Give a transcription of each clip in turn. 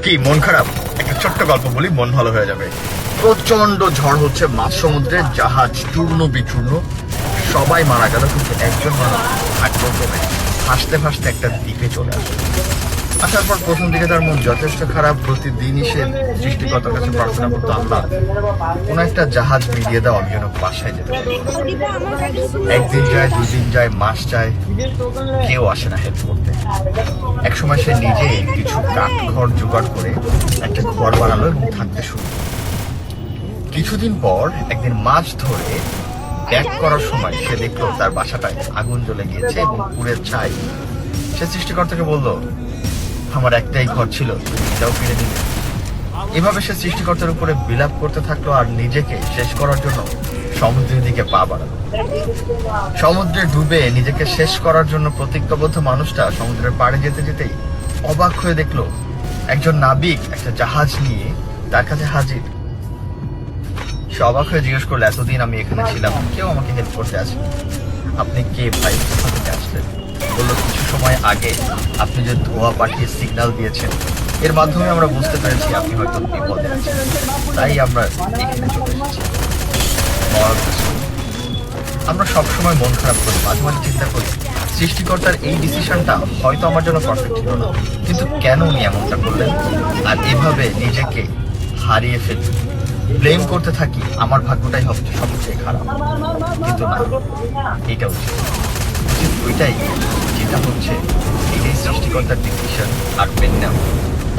কি মন খারাপ? একটা ছোট্ট গল্প বলি, মন ভালো হয়ে যাবে। প্রচন্ড ঝড় হচ্ছে মাঝ সমুদ্রে, জাহাজ চূর্ণ বিচূর্ণ, সবাই মারা গেল, কিন্তু একজন মানুষ ভাগ্যক্রমে ভাসতে ভাসতে একটা দ্বীপে চলে আসে। আসার পর প্রথম দিকে তার মন যথেষ্ট খারাপ। প্রতিদিনই সে সৃষ্টিকর্তার কাছে প্রার্থনা করতো, আল্লাহ কোনো একটা জাহাজ মিলিয়ে দাও, আমি যেন বাসায় যেতে পারি। একদিন যায়, 2 দিন যায়, মাস যায়, কেউ আসে না হেল্প করতে। একসময় সে নিজে কিছু কাঠ খড় জোগাড় করে একটা ঘর বানালো এবং থাকতে শুরু করলো। কিছুদিন পর একদিন মাছ ধরে ব্যাক করার সময় সে দেখলো তার বাসাটায় আগুন জ্বলে গিয়েছে এবং পুড়ের ছাই। সে সৃষ্টিকর্তাকে বলল, আমার একটাই ঘর ছিল, তুমি এটাও ফিরে দিলে। এভাবে সে সৃষ্টিকর্তার উপরে বিলাপ করতে থাকলো আর নিজেকে শেষ করার জন্য সমুদ্রের দিকে পা বাড়ালো। সমুদ্রে ডুবে নিজেকে শেষ করার জন্য প্রতিজ্ঞাবদ্ধ মানুষটা সমুদ্রের পাড়ে যেতে যেতেই অবাক হয়ে দেখলো একজন নাবিক একটা জাহাজ নিয়ে তার কাছে হাজির। সে অবাক হয়ে জিজ্ঞেস করলো, এতদিন আমি এখানে ছিলাম, কেউ আমাকে হেল্প করতে আসেনি, আপনি কে ভাই, কোথা থেকে আসলেন? বললো, কিছু সময় আগে আপনি যে ধোঁয়া পাঠিয়ে সিগন্যাল দিয়েছেন, এর মাধ্যমে আমরা বুঝতে পেরেছি আপনি হয়তো বিপদে আছেন, তাই আমরা এখানে চলে এসেছি। আমরা সবসময় মন খারাপ করি, মাঝে মাঝে চিন্তা করি সৃষ্টিকর্তার এই ডিসিশনটা হয়তো আমার জন্য পারফেক্ট ছিল না, কিন্তু কেন উনি এমনটা করলেন? আর এভাবে নিজেকে হারিয়ে ফেলি, ব্লেম করতে থাকি, আমার ভাগ্যটাই হচ্ছে সবচেয়ে খারাপ। কিন্তু না, এটা উচিত ওইটাই যেটা হচ্ছে, এটাই সৃষ্টিকর্তার ডিসিশন। আর মেনে নেওয়া,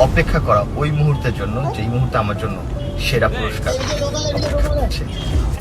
অপেক্ষা করা ওই মুহূর্তের জন্য যেই মুহূর্তে আমার জন্য সেরা পুরস্কার অপেক্ষা করছে।